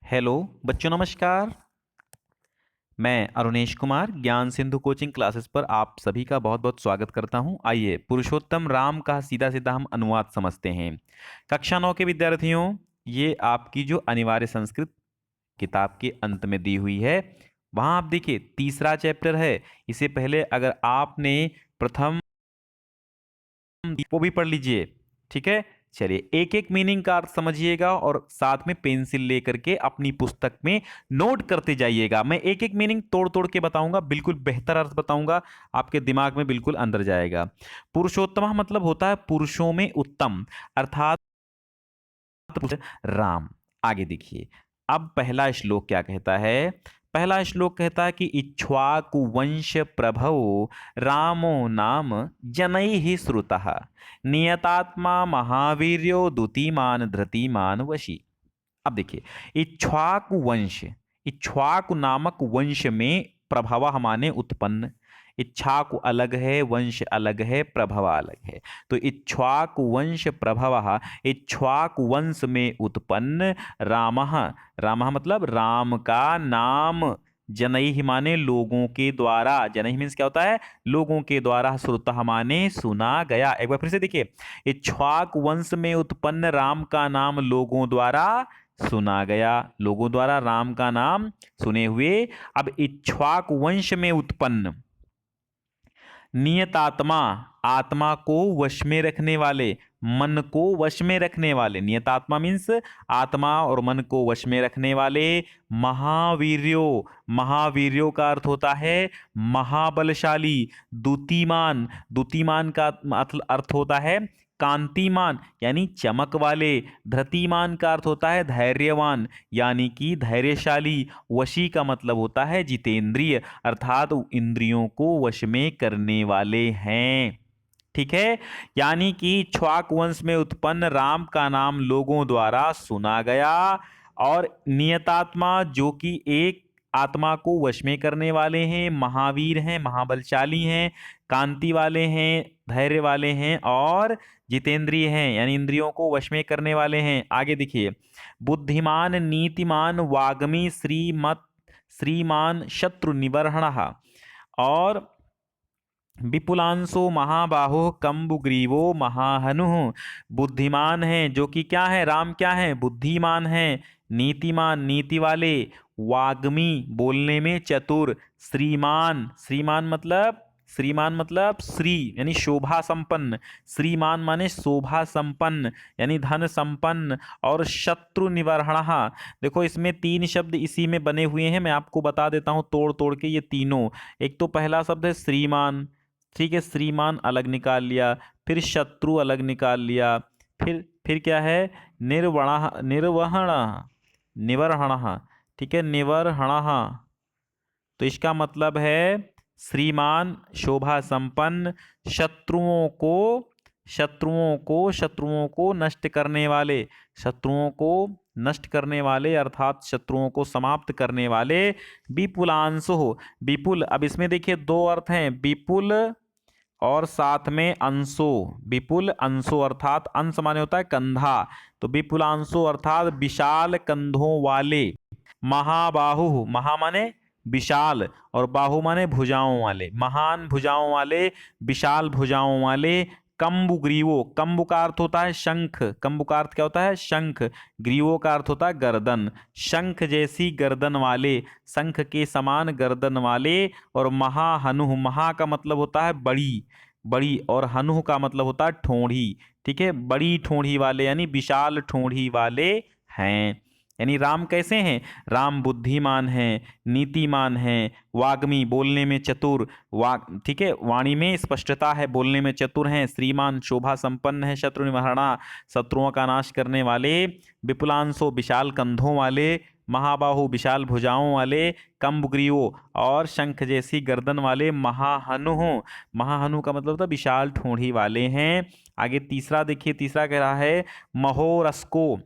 Hello बच्चों, नमस्कार। मैं अरुणेश कुमार ज्ञान सिंधु कोचिंग क्लासेस पर आप सभी का बहुत बहुत स्वागत करता हूं। आइए पुरुषोत्तम राम का सीधा सीधा हम अनुवाद समझते हैं। कक्षा 9 के विद्यार्थियों, ये आपकी जो अनिवार्य संस्कृत किताब के अंत में दी हुई है, वहां आप देखिए तीसरा चैप्टर है। इससे पहले अगर आपने प्रथम वो भी पढ़ लीजिए, ठीक है। चलिए एक एक मीनिंग का अर्थ समझिएगा और साथ में पेंसिल लेकर के अपनी पुस्तक में नोट करते जाइएगा। मैं एक एक मीनिंग तोड़ तोड़ के बताऊंगा, बिल्कुल बेहतर अर्थ बताऊंगा, आपके दिमाग में बिल्कुल अंदर जाएगा। पुरुषोत्तम मतलब होता है पुरुषों में उत्तम, अर्थात राम। आगे देखिए, अब पहला श्लोक क्या कहता है। पहला श्लोक कहता है कि इक्ष्वाकु वंश प्रभव रामो नाम जनैः श्रुतः नियतात्मा महावीर्यो दुतिमान धृतिमान वशी। अब देखिए, इक्ष्वाकु वंश, इक्ष्वाकु नामक वंश में प्रभव माने उत्पन्न। इक्ष्वाकु अलग है, वंश अलग है, प्रभव अलग है। तो इक्ष्वाकु वंश प्रभव, इक्ष्वाकु वंश में उत्पन्न रामः, रामः मतलब राम का नाम, जनैः माने लोगों के द्वारा, जनैः मीन्स क्या होता है, लोगों के द्वारा, श्रुतः माने सुना गया। एक बार फिर से देखिए, इक्ष्वाकु वंश में उत्पन्न राम का नाम लोगों द्वारा सुना गया, लोगों द्वारा राम का नाम सुने हुए। अब इक्ष्वाकु वंश में उत्पन्न नियतात्मा, आत्मा को वश में रखने वाले, मन को वश में रखने वाले, नियतात्मा मीन्स आत्मा और मन को वश में रखने वाले, महावीर्यो, महावीर्यो का अर्थ होता है महाबलशाली, दुतिमान, दुतिमान का अर्थ होता है कांतिमान यानी चमक वाले, धृतिमान का अर्थ होता है धैर्यवान यानी कि धैर्यशाली, वशी का मतलब होता है जितेंद्रिय, अर्थात इंद्रियों को वश में करने वाले हैं। ठीक है, यानी कि इक्ष्वाक वंश में उत्पन्न राम का नाम लोगों द्वारा सुना गया, और नियतात्मा जो कि एक आत्मा को वश में करने वाले हैं, महावीर हैं, महाबलशाली हैं, कांति वाले हैं, धैर्य वाले हैं और जितेंद्रिय हैं यानी इंद्रियों को वश में करने वाले हैं। आगे देखिए, बुद्धिमान नीतिमान वाग्मी श्रीमत श्रीमान शत्रु निबर्हणः और विपुलांशो महाबाहो कम्बुग्रीवो महाहनु। बुद्धिमान है जो कि क्या है, राम क्या है, बुद्धिमान है, नीतिमान नीति वाले, वाग्मी बोलने में चतुर, श्रीमान, श्रीमान मतलब, श्रीमान मतलब श्री यानी शोभा संपन्न, श्रीमान माने शोभा संपन्न यानी धन संपन्न, और शत्रु निवारणः। देखो इसमें तीन शब्द इसी में बने हुए हैं, मैं आपको बता देता हूं तोड़ तोड़ के ये तीनों। एक तो पहला शब्द है श्रीमान, ठीक है, श्रीमान अलग निकाल लिया, फिर शत्रु अलग निकाल लिया, फिर क्या है, निर्वण, निर्वहण, निवर्हण, ठीक है, निवर्हण। तो इसका मतलब है श्रीमान शोभा संपन्न, शत्रुओं को, शत्रुओं को नष्ट करने वाले, शत्रुओं को नष्ट करने वाले अर्थात शत्रुओं को समाप्त करने वाले, विपुलांशो, विपुल, अब इसमें देखिए दो अर्थ हैं, विपुल और साथ में अंशो, विपुल अंशो अर्थात अंश माने होता है कंधा, तो विपुलांशो अर्थात विशाल कंधों वाले, महाबाहु, महा माने विशाल और बाहु माने भुजाओं वाले, महान भुजाओं वाले, विशाल भुजाओं वाले, कम्बुग्रीवो, कम्बु का अर्थ होता है शंख, कम्बु का अर्थ क्या होता है शंख, ग्रीवो का अर्थ होता है गर्दन, शंख जैसी गर्दन वाले, शंख के समान गर्दन वाले, और महाहनु, महा का मतलब होता है बड़ी, बड़ी, और हनु का मतलब होता है ठोड़ी, ठीक है, बड़ी ठोड़ी वाले यानी विशाल ठोड़ी वाले हैं। यानी राम कैसे हैं, राम बुद्धिमान हैं, नीतिमान हैं, वाग्मी बोलने में चतुर, वाग ठीक है, वाणी में स्पष्टता है, बोलने में चतुर हैं, श्रीमान शोभा संपन्न है, शत्रु निवारणा शत्रुओं का नाश करने वाले, विपुलांशो विशाल कंधों वाले, महाबाहु विशाल भुजाओं वाले, कम्बुग्रीवो और शंख जैसी गर्दन वाले, महाहनु, महाहनु का मतलब था विशाल ठोड़ी वाले हैं। आगे तीसरा देखिए, तीसरा कह रहा है महोरस्को,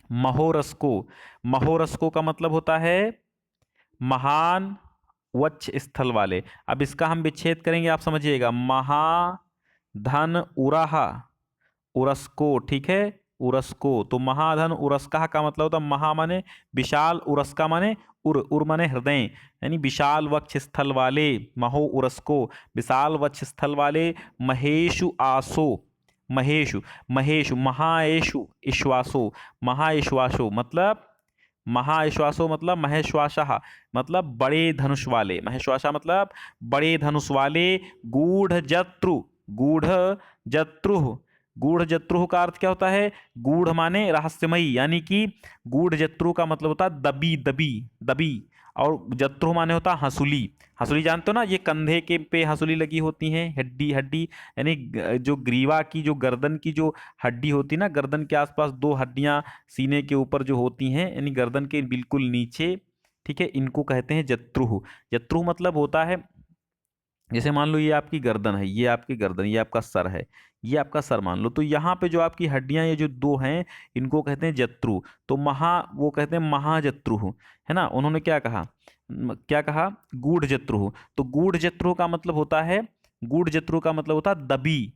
महोरस्को, महोरस्को का मतलब होता है महान वक्ष स्थल वाले। अब इसका हम विच्छेद करेंगे, आप समझिएगा, महा धन उराहा, उरस्को, ठीक है, उरस्को। तो महाधन उरस्का का मतलब होता महा माने विशाल, उरस्का माने उर माने हृदय, यानी विशाल वक्ष स्थल वाले। महो उरस्को, विशाल वक्ष स्थल वाले। महेशु आसो, महेशु, महेशु महाएशु ईश्वासो, महाईश्वासो मतलब महाश्वासो मतलब महेश्वासः मतलब बड़े धनुष वाले, महेश्वासा मतलब बड़े धनुष वाले। गूढ़ जत्रु, गूढ़ जत्रुः, गूढ़ जत्रुः का अर्थ क्या होता है? गूढ़ माने रहस्यमयी, यानी कि गूढ़ जत्रु का मतलब होता है दबी दबी दबी, और जत्रुः माने होता है हंसुली। हंसुली जानते हो ना, ये कंधे के पे हंसुली लगी होती है, हड्डी हड्डी, यानी जो ग्रीवा की, जो गर्दन की जो हड्डी होती है ना, गर्दन के आसपास दो हड्डियां सीने के ऊपर जो होती हैं, यानी गर्दन के बिल्कुल नीचे, ठीक है, इनको कहते हैं जत्रुः। जत्रुः मतलब होता है, जैसे मान लो ये आपकी गर्दन है, ये आपकी गर्दन, ये आपका सर है, ये आपका सर मान लो, तो यहाँ पे जो आपकी हड्डियां ये जो दो हैं, इनको कहते हैं जत्रु। तो वो कहते हैं महाजत्रुः, है ना। उन्होंने क्या कहा, क्या कहा? गूढ़ जत्रुः। तो गूढ़ जत्रुः का मतलब होता है, गूढ़ जत्रुः का मतलब होता है दबी,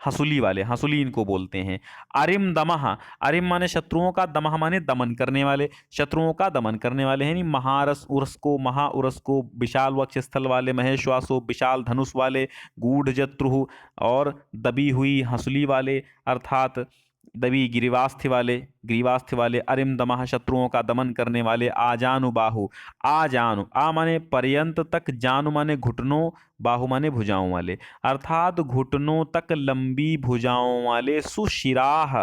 हंसुली वाले, हंसुली इनको बोलते हैं। अरिम दमः, अरिम माने शत्रुओं का, दमः माने दमन करने वाले, शत्रुओं का दमन करने वाले हैं। महारस उरस्को, महा उरस्को, विशाल वक्ष स्थल वाले, महेश्वासो विशाल धनुष वाले, गूढ़ जत्रुः और दबी हुई हंसुली वाले, अर्थात दबी ग्रीवास्थ्य वाले, ग्रीवास्थ्य वाले। अरिम दमः शत्रुओं का दमन करने वाले। आजानु बाहु, आजानु आ माने पर्यंत तक, जानु माने घुटनों, बाहु माने भुजाओं वाले, अर्थात घुटनों तक लंबी भुजाओं वाले। सुशिराह,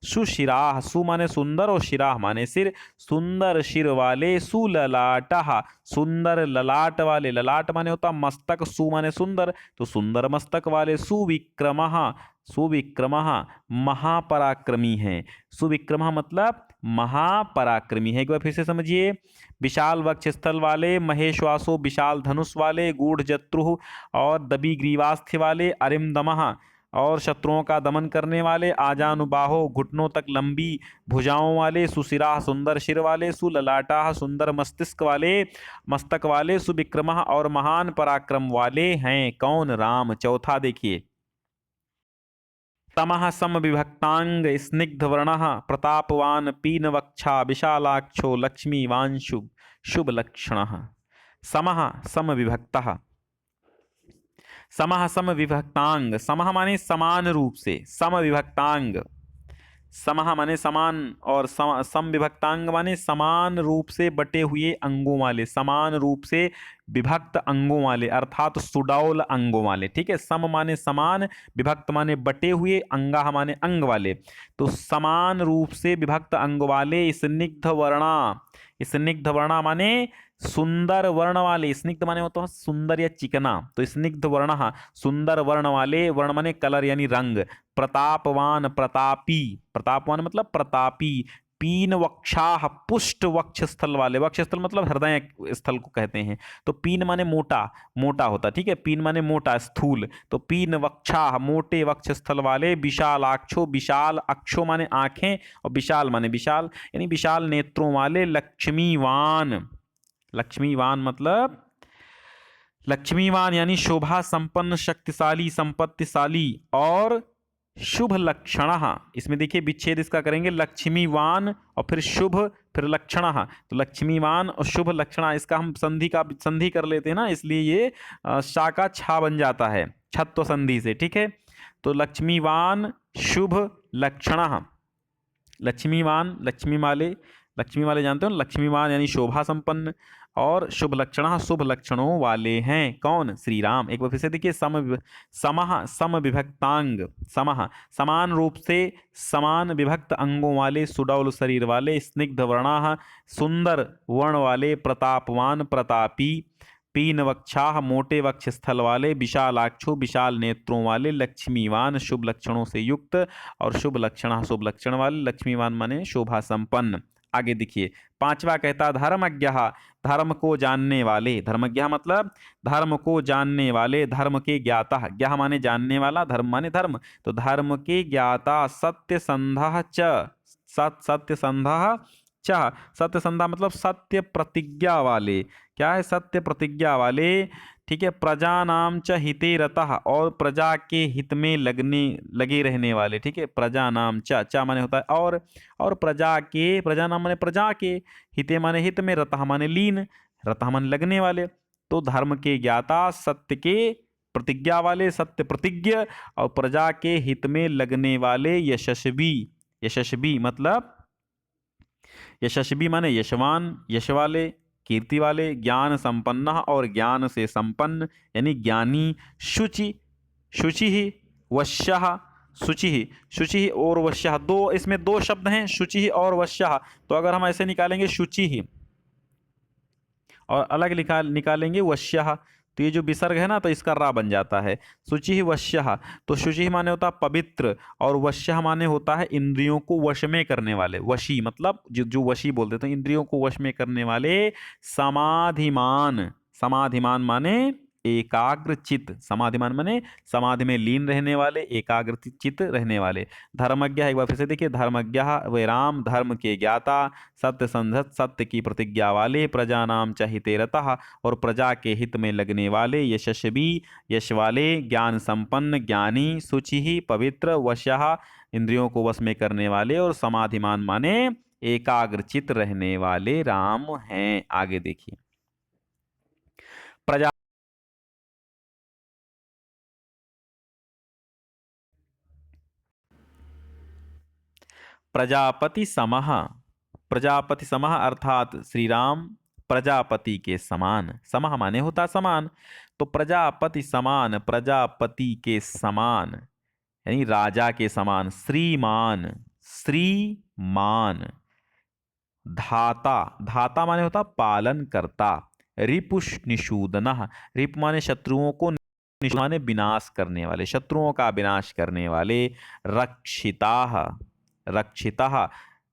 सुशिराह, सु माने सुंदर और शिराह माने सिर, सुंदर शिर वाले। सुललाटः, सुंदर ललाट वाले, ललाट माने होता मस्तक, सु माने सुंदर, तो सुंदर मस्तक वाले। सुविक्रमः, सुविक्रमः महापराक्रमी हैं, सुविक्रमः मतलब महापराक्रमी है। एक बार फिर से समझिए, विशाल वक्ष स्थल वाले, महेश्वासो विशाल धनुष वाले, गूढ़ जत्रुः और दबी ग्रीवास्थ्य वाले, अरिमदमः और शत्रुओं का दमन करने वाले, आजानुबाहो घुटनों तक लंबी भुजाओं वाले, सुशिराह सुंदर सिर वाले, सुललाटाह सुंदर मस्तिष्क वाले, मस्तक वाले, सुविक्रमः और महान पराक्रम वाले हैं। कौन? राम। चौथा देखिए, तमः समविभक्तांग स्निग्धवर्णः प्रतापवान पीनवक्षा विशालाक्षो लक्ष्मीवांशु शुभ लक्षणः। समः समविभक्तः, समः समविभक्तांग, समः माने समान रूप से, समविभक्तांग, समः माने समान और सम विभक्तांग माने समान रूप से बटे हुए अंगों वाले, समान रूप से विभक्त अंगों वाले, अर्थात सुडौल अंगों वाले। ठीक है, सम माने समान, विभक्त माने बटे हुए, अंगा माने अंग वाले। तो समान रूप से विभक्त अंग वाले, स्निग्ध वर्णा, स्निग्ध वर्णा माने सुंदर वर्ण वाले, स्निग्ध माने होता है सुंदर या चिकना, तो स्निग्ध वर्ण सुंदर वर्ण वाले, वर्ण माने कलर यानी रंग। प्रतापवान, प्रतापी, प्रतापवान मतलब प्रतापी। पीन वक्षाह पुष्ट वक्ष स्थल वाले, वक्ष स्थल मतलब हृदय स्थल को कहते हैं, तो पीन माने मोटा, मोटा होता, ठीक है, पीन माने मोटा स्थूल, तो पीन वक्षाह मोटे वक्ष स्थल वाले। विशाल आक्षो, विशाल अक्षो माने आंखें और विशाल माने विशाल, यानी विशाल नेत्रों वाले। लक्ष्मीवान, लक्ष्मीवान मतलब लक्ष्मीवान यानी शोभा संपन्न, शक्तिशाली, संपत्तिशाली और शुभ लक्षण। इसमें देखिए विच्छेद इसका करेंगे, लक्ष्मीवान और फिर शुभ, फिर लक्षण, तो लक्ष्मीवान और शुभ लक्षण, इसका हम संधि कर लेते हैं ना, इसलिए ये शा का छा बन जाता है छत्व संधि से। ठीक है, तो लक्ष्मीवान शुभ लक्षण, लक्ष्मीवान लक्ष्मी वाले, लक्ष्मी वाले जानते हो, लक्ष्मीवान यानी शोभा संपन्न और शुभ लक्षण, शुभ लक्षणों वाले हैं। कौन? श्री राम। एक बार फिर से देखिए, समः सम विभक्तांग, समः समान रूप से समान विभक्त अंगों वाले, सुडौल शरीर वाले, स्निग्ध वर्णाः सुंदर वर्ण वाले, प्रतापवान प्रतापी, पीन वक्षाह मोटे वक्ष स्थल वाले, विशालाक्षु विशाल नेत्रों वाले, लक्ष्मीवान शुभ लक्षणों से युक्त और शुभ लक्षण शुभ लक्षण वाले। लक्ष्मीवान माने शोभा संपन्न। आगे देखिए, पांचवा कहता धर्मज्ञ, धर्म को जानने वाले, धर्मज्ञ मतलब धर्म को जानने वाले, धर्म के ज्ञाता, ज्ञा माने जानने वाला, धर्म माने धर्म, तो धर्म के ज्ञाता। सत्यसंधः च, सत्यसंधः च, सत्यसंधा मतलब सत्य प्रतिज्ञा वाले, क्या है? सत्य प्रतिज्ञा वाले। ठीक है। प्रजा नाम च हिते रतः, और प्रजा के हित में लगे रहने वाले, ठीक है। प्रजा नाम च माने होता है और प्रजा के, प्रजा नाम माने प्रजा के, हिते माने हित में, रतः माने लीन, रतः माने लगने वाले। तो धर्म के ज्ञाता, सत्य के प्रतिज्ञा वाले, सत्य प्रतिज्ञ, और प्रजा के हित में लगने वाले यशस्वी। यशस्वी मतलब, यशस्वी माने यशवान, यश वाले, कीर्ति वाले, ज्ञान संपन्न और ज्ञान से संपन्न यानी ज्ञानी। शुचि, शुचि ही, वश्यः, शुचि ही, शुचि ही और वश्यः, दो इसमें दो शब्द हैं, शुचि ही और वश्यः। तो अगर हम ऐसे निकालेंगे शुचि ही और अलग निकालेंगे वश्यः, तो ये जो विसर्ग है ना, तो इसका रा बन जाता है। शुचि वश्यः, तो शुचि माने होता है पवित्र, और वश्यः माने होता है इंद्रियों को वश में करने वाले। वशी मतलब जो वशी बोल देते हैं, इंद्रियों को वश में करने वाले। समाधिमान, समाधिमान माने एकाग्र चित, समाधिमान माने समाधि में लीन रहने वाले, एकाग्र चित रहने वाले। धर्मज्ञ, एक बार फिर से देखिए, धर्मज्ञ वे राम, धर्म के ज्ञाता, सत्य संधत, सत्य की प्रतिज्ञा वाले, प्रजा नाम चाहिते रतः, और प्रजा के हित में लगने वाले, यशस्वी, यश वाले, ज्ञान संपन्न, ज्ञानी, शुचि ही, पवित्र, वशः इंद्रियों को वश में करने वाले, और समाधिमान माने एकाग्रचित रहने वाले राम हैं। आगे देखिए, प्रजा प्रजापति समः, प्रजापति समः अर्थात श्री राम प्रजापति के समान, समः माने होता समान, तो प्रजापति समान, प्रजापति के समान यानी राजा के समान, श्रीमान, श्रीमान। धाता, धाता माने होता पालन करता। रिपुष निषूदनः, रिप माने शत्रुओं को, निषूद माने विनाश करने वाले, शत्रुओं का विनाश करने वाले। रक्षिताः, रक्षिताः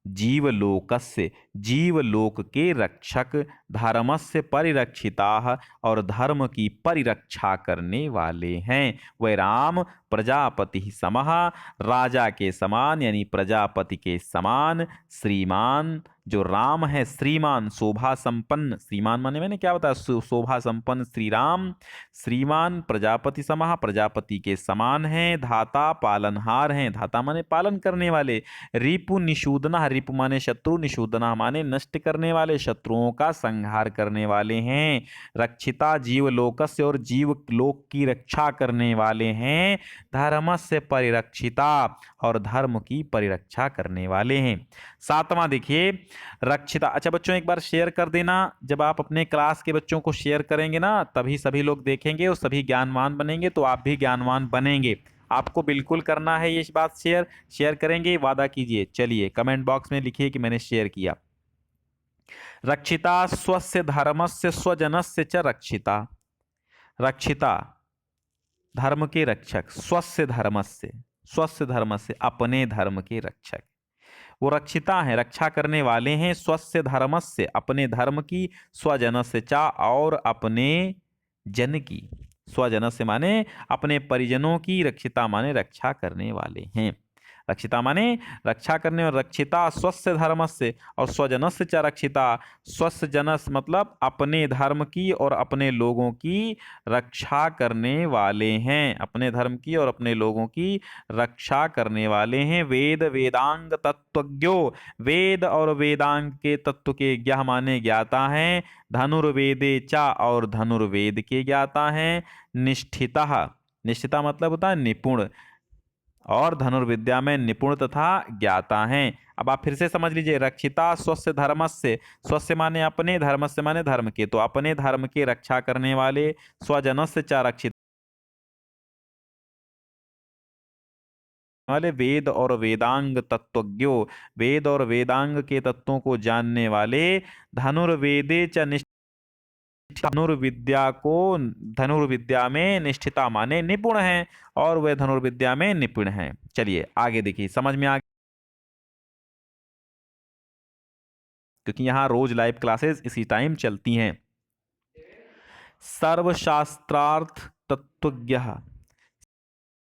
जीवलोकस्य, जीवलोक के रक्षक। धर्मस्य परिरक्षिताः, और धर्म की परिरक्षा करने वाले हैं। वह राम प्रजापति समः, राजा के समान यानी प्रजापति के समान। श्रीमान, जो राम है श्रीमान, शोभा संपन्न, श्रीमान माने मैंने क्या बताया, शोभा संपन्न श्री राम। श्रीमान प्रजापति समः, प्रजापति के समान है। धाता पालनहार हैं, धाता माने पालन करने वाले। रिपु निषूदना, रिपु माने शत्रु, निषूदना माने नष्ट करने वाले, शत्रुओं का संहार करने वाले हैं। रक्षिता जीवलोकस्य, और जीव लोक की रक्षा करने वाले हैं। धर्मस्य परिरक्षिता, और धर्म की परिरक्षा करने वाले हैं। सातवां देखिए, रक्षिता। अच्छा बच्चों, एक बार शेयर कर देना, जब आप अपने क्लास के बच्चों को शेयर करेंगे ना, तभी सभी लोग देखेंगे और सभी ज्ञानवान बनेंगे, तो आप भी ज्ञानवान बनेंगे। आपको बिल्कुल करना है ये बात, शेयर शेयर करेंगे, वादा कीजिए। चलिए कमेंट बॉक्स में लिखिए कि मैंने शेयर किया। रक्षिता स्वस्य धर्मस्य स्वजनस्य च रक्षिता, रक्षिता धर्म के रक्षक, स्वस्य धर्मस्य, स्वस्य धर्मस्य अपने धर्म के रक्षक, वो रक्षिता हैं, रक्षा करने वाले हैं। स्वस्य धर्मस्य अपने धर्म की, स्वजनस्य चा और अपने जन की, स्वजनस्य माने अपने परिजनों की, रक्षिता माने रक्षा करने वाले हैं। रक्षिता माने रक्षा करने, और रक्षिता स्वस्य धर्मस्य, और स्वजनस्य च रक्षिता, स्वस्य जनस मतलब अपने धर्म की और अपने लोगों की रक्षा करने वाले हैं, अपने धर्म की और अपने लोगों की रक्षा करने वाले हैं। वेद वेदांग तत्वज्ञो, वेद और वेदांग के तत्व के ज्ञ माने ज्ञाता हैं। धनुर्वेदे चा, और धनुर्वेद के ज्ञाता हैं। निष्ठिता, निष्ठिता मतलब होता है निपुण, और धनुर्विद्या में निपुण तथा ज्ञाता हैं। अब आप फिर से समझ लीजिए, रक्षिता स्वस्य धर्मस्य, स्वस्य माने अपने, धर्मस्य माने धर्म के, तो अपने धर्म के रक्षा करने वाले। स्वजनस्य च रक्षित वाले, वेद और वेदांग तत्वज्ञो, वेद और वेदांग के तत्वों को जानने वाले। धनुर्वेदे च निष्ठ, धनुर्विद्या को, धनुर्विद्या में निष्ठिता माने निपुण हैं, और वे धनुर्विद्या में निपुण हैं। चलिए आगे देखिए, समझ में आ, क्योंकि यहाँ रोज लाइव क्लासेस इसी टाइम चलती हैं। सर्वशास्त्रार्थ तत्वज्ञ,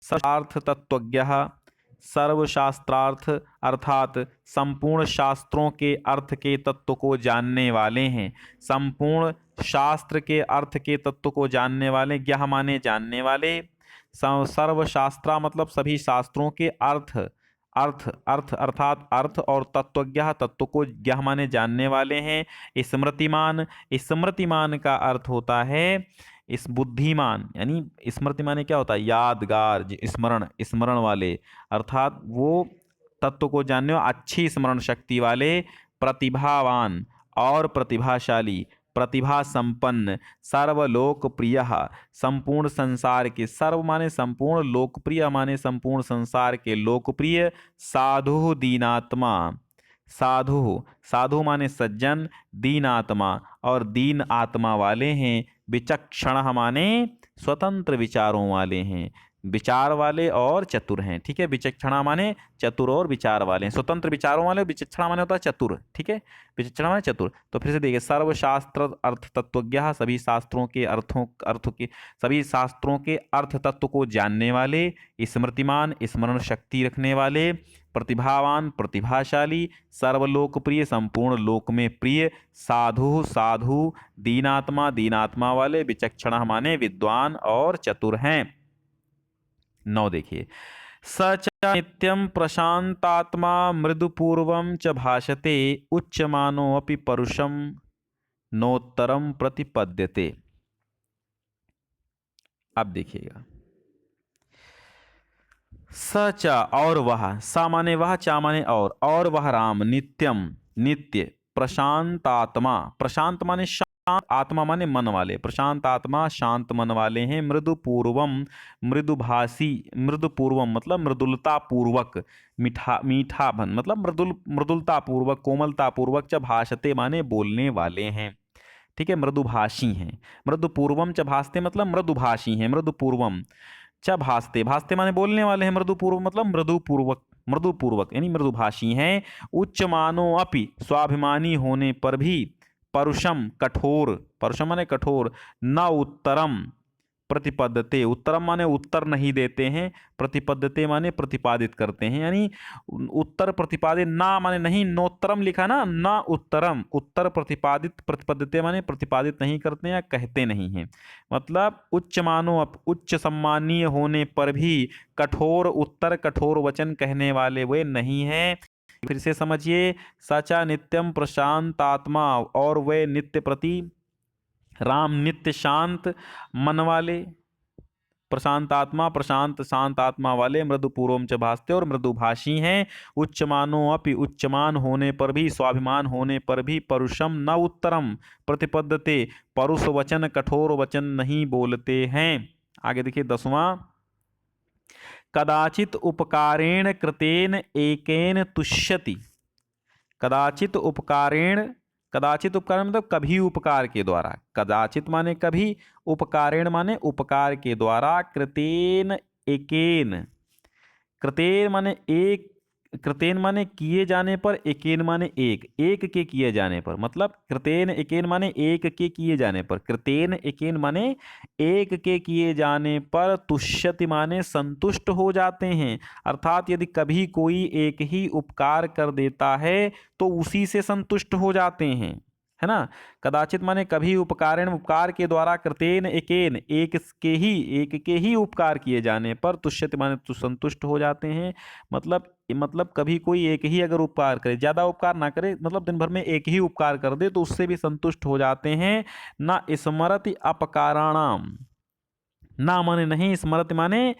सर्वार्थ तत्वज्ञ सर्वशास्त्रार्थ अर्थात संपूर्ण शास्त्रों के अर्थ के तत्व को जानने वाले हैं। संपूर्ण शास्त्र के अर्थ के तत्व को जानने वाले, ज्ञ माने जानने वाले, सर्वशास्त्रा मतलब सभी शास्त्रों के अर्थ, अर्थ अर्थ अर्थात अर्थ और तत्वज्ञ तत्व को ज्ञ माने जानने वाले हैं। स्मृतिमान, स्मृतिमान का अर्थ होता है इस बुद्धिमान, यानी स्मृति माने क्या होता है, यादगार, स्मरण, स्मरण वाले, अर्थात वो तत्व को जानने वाले, अच्छी स्मरण शक्ति वाले, प्रतिभावान और प्रतिभाशाली, प्रतिभा संपन्न, सर्वलोकप्रिय, संपूर्ण संसार के, सर्व माने संपूर्ण, लोकप्रिय माने संपूर्ण संसार के लोकप्रिय, साधु दीनात्मा, साधु, साधु माने सज्जन, दीन आत्मा और दीन आत्मा वाले हैं, विचक्षण माने स्वतंत्र विचारों वाले हैं, विचार वाले और चतुर हैं। ठीक है, विचक्षणा माने चतुर और विचार वाले हैं, स्वतंत्र विचारों वाले, विचक्षणा माने होता है चतुर। ठीक है, विचक्षणा माने चतुर। तो फिर से देखिए, सर्वशास्त्र अर्थ तत्वज्ञ, सभी शास्त्रों के अर्थ के, सभी शास्त्रों के अर्थ तत्व को जानने वाले, स्मृतिमान स्मरण शक्ति रखने वाले, प्रतिभावान प्रतिभाशाली, सर्वलोकप्रिय संपूर्ण लोक में प्रिय, साधु साधु, दीनात्मा दीनात्मा वाले, विचक्षणा माने विद्वान और चतुर हैं। 9 देखिए, स च नित्यं प्रशांतात्मा मृदुपूर्वं च भाषते, उच्यमानोऽपि परुषं नोत्तरं प्रतिपद्यते। अब देखिएगा, स च और वह, सा माने वह, चा माने और वह राम, नित्यम नित्य, प्रशांतात्मा, प्रशांत माने शांत, आत्मा माने मन वाले, प्रशांत आत्मा शांत मन वाले हैं, मृदुपूर्वम मृदुभाषी, मृदुपूर्वम मतलब मृदुलता पूर्वक, मीठा भन मतलब मृदुलता पूर्वक, कोमलता पूर्वक, च भाषते माने बोलने वाले हैं। ठीक है, मृदुभाषी हैं, मृदुपूर्वम च भाषते मतलब मृदुभाषी हैं, मृदुपूर्वम च भाषते, भाषते माने बोलने वाले हैं, मृदुपूर्व मतलब मृदुपूर्वक, मृदुपूर्वक यानी मृदुभाषी हैं। उच्च मानो अपि, स्वाभिमानी होने पर भी, परुषम कठोर, परुषम माने कठोर, न उत्तरम प्रतिपद्यते, उत्तरम माने उत्तर नहीं देते हैं, प्रतिपद्यते माने प्रतिपादित करते हैं, यानी उत्तर प्रतिपादित, ना माने नहीं, नोत्तरम लिखा ना, ना उत्तरम, उत्तर प्रतिपादित, प्रतिपद्यते माने प्रतिपादित नहीं करते या कहते नहीं हैं, मतलब उच्च मानो, उच्च सम्मानीय होने पर भी कठोर उत्तर, कठोर वचन कहने वाले वे नहीं हैं। फिर से समझिए, सचा नित्यम प्रशांतात्मा, और वे नित्य प्रति, राम नित्य शांत मन वाले, प्रशांत आत्मा प्रशांत शांत आत्मा वाले, मृदुपूर्वम च भाषते और मृदुभाषी हैं। उच्चमानो अपि, उच्चमान होने पर भी, स्वाभिमान होने पर भी, परुषम न उत्तरम प्रतिपद्यते, परुष वचन कठोर वचन नहीं बोलते हैं। आगे देखिए 10वां, कदाचित उपकारेण कृतेन एकेन तुष्यति, कदाचित उपकारेण, कदाचित उपकार मतलब कभी उपकार के द्वारा, कदाचित माने कभी, उपकारेण माने उपकार के द्वारा, कृतेन एकेन, कृतेन माने एक, कृतेन माने किए जाने पर, एकेन माने एक, एक के किए जाने पर, मतलब कृतेन एकेन माने एक के किए जाने पर, कृतेन एकेन माने एक के किए जाने पर, तुष्यति माने संतुष्ट हो जाते हैं, अर्थात यदि कभी कोई एक ही उपकार कर देता है तो उसी से संतुष्ट हो जाते हैं, है ना। कदाचित माने कभी, उपकारेण उपकार के द्वारा, कृतेन एकेन एक के ही उपकार किए जाने पर, तुष्यति माने तो संतुष्ट हो जाते हैं, मतलब कभी कोई एक ही अगर उपकार करे, ज्यादा उपकार ना करे, मतलब दिन भर में एक ही उपकार कर दे तो उससे भी संतुष्ट हो जाते हैं। न स्मरति अपकाराणाम, ना माने नहीं, स्मरति माने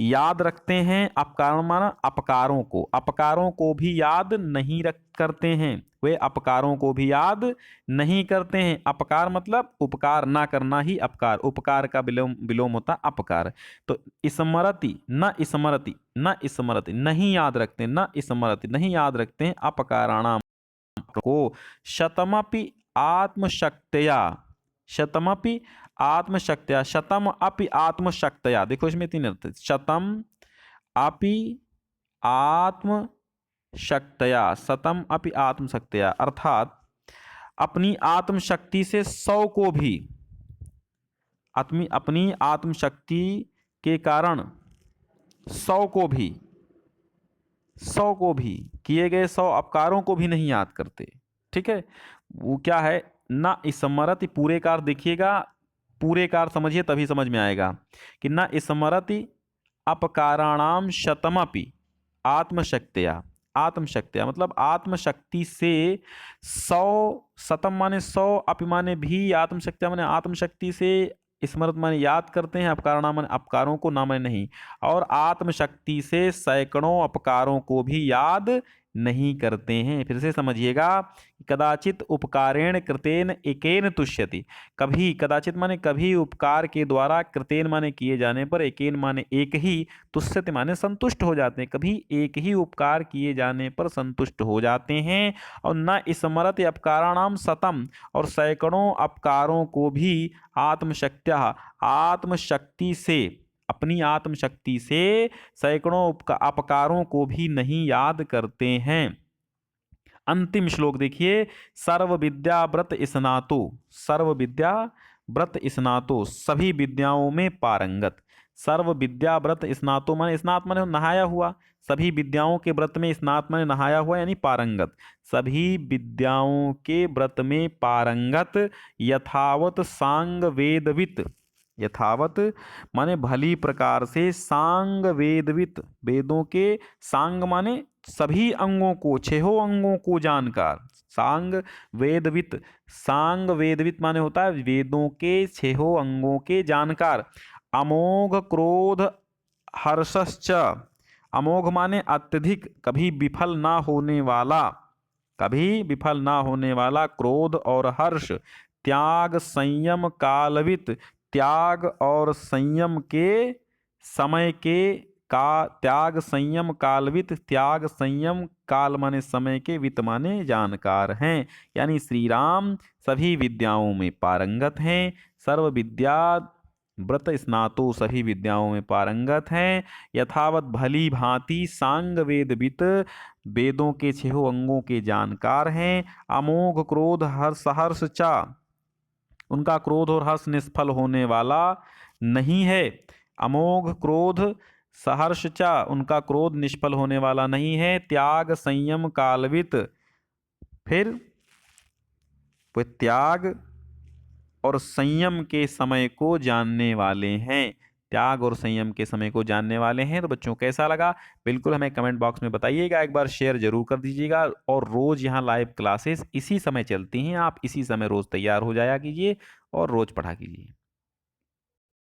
याद रखते हैं, अपकार माना अपकारों को, अपकारों को भी याद नहीं करते हैं, वे अपकारों को भी याद नहीं करते हैं। अपकार मतलब उपकार ना करना ही अपकार, उपकार का विलोम होता अपकार। तो स्मरति, न स्मरति, न स्मरति नहीं याद रखते, न स्मरति नहीं याद रखते हैं, अपकाराणाम को, शतमपि आत्मशक्तया, शतमपि आत्मशक्तया, शतम अपि आत्मशक्तया, देखो इसमें 3 अर्थ, शतम अपि आत्मशक्तया, शतम अपि आत्मशक्तया, अर्थात अपनी आत्मशक्ति से 100 को भी, अपनी आत्मशक्ति के कारण 100 को भी 100 को भी, किए गए 100 अपकारों को भी नहीं याद करते। ठीक है, वो क्या है, ना स्मरति, पूरे कार देखिएगा, पूरे कार समझिए तभी समझ में आएगा कि ना स्मरति अपकाराणाम शतमपि आत्मशक्तिया। आत्मशक्तिया मतलब आत्मशक्ति से 100, शतम माने 100, अपि माने भी, आत्मशक्तिया माने आत्मशक्ति से, स्मृत माने याद करते हैं, अपकारणा माने अपकारों को, ना माने नहीं, और आत्मशक्ति से सैकड़ों अपकारों को भी याद नहीं करते हैं। फिर से समझिएगा, कदाचित उपकारेण कृतेन एकेन तुष्यति। कभी, कदाचित माने कभी, उपकार के द्वारा, कृतेन माने किए जाने पर, एकेन माने एक ही, तुष्यति माने संतुष्ट हो जाते हैं। कभी एक ही उपकार किए जाने पर संतुष्ट हो जाते हैं। और न स्मरत अपकाराणाम शतम, और सैकड़ों अपकारों को भी आत्मशक्त्या, आत्मशक्ति से, अपनी आत्मशक्ति से सैकड़ों अपकारों को भी नहीं याद करते हैं। अंतिम श्लोक देखिए, सर्व विद्या व्रत स्नातो, सर्व विद्या व्रत स्नातो, सभी विद्याओं में पारंगत। सर्व विद्या व्रत स्नातो माने, स्नात माने नहाया हुआ, सभी विद्याओं के व्रत में, स्नात माने नहाया हुआ यानी पारंगत, सभी विद्याओं के व्रत में पारंगत, यथावत सांग वेदवित, यथावत माने भली प्रकार से, सांग वेदवित, वेदों के, सांग माने सभी अंगों को, छहों अंगों को जानकार, सांग वेदवित, सांग वेदवित माने होता है वेदों के छहों अंगों के जानकार। अमोघ क्रोध हर्षश्च, अमोघ माने अत्यधिक, कभी विफल ना होने वाला, कभी विफल ना होने वाला, क्रोध और हर्ष, त्याग संयम कालवित, त्याग और संयम के, समय के, का त्याग संयम कालवित, त्याग संयम, काल माने समय के, वित्त माने जानकार हैं। यानी श्री राम सभी विद्याओं में पारंगत हैं। सर्व विद्या व्रत स्नातो, सभी विद्याओं में पारंगत हैं। यथावत भली भांति, सांग वेदवित, वेदों के छहों अंगों के जानकार हैं। अमोघ क्रोध हर्ष हर्ष चा, उनका क्रोध और हर्ष निष्फल होने वाला नहीं है। अमोघ क्रोध सहर्ष चा, उनका क्रोध निष्फल होने वाला नहीं है। त्याग संयम कालवित, फिर वो त्याग और संयम के समय को जानने वाले हैं, त्याग और संयम के समय को जानने वाले हैं। तो बच्चों कैसा लगा, बिल्कुल हमें कमेंट बॉक्स में बताइएगा, एक बार शेयर जरूर कर दीजिएगा। और रोज़ यहाँ लाइव क्लासेस इसी समय चलती हैं, आप इसी समय रोज़ तैयार हो जाया कीजिए और रोज़ पढ़ा कीजिए।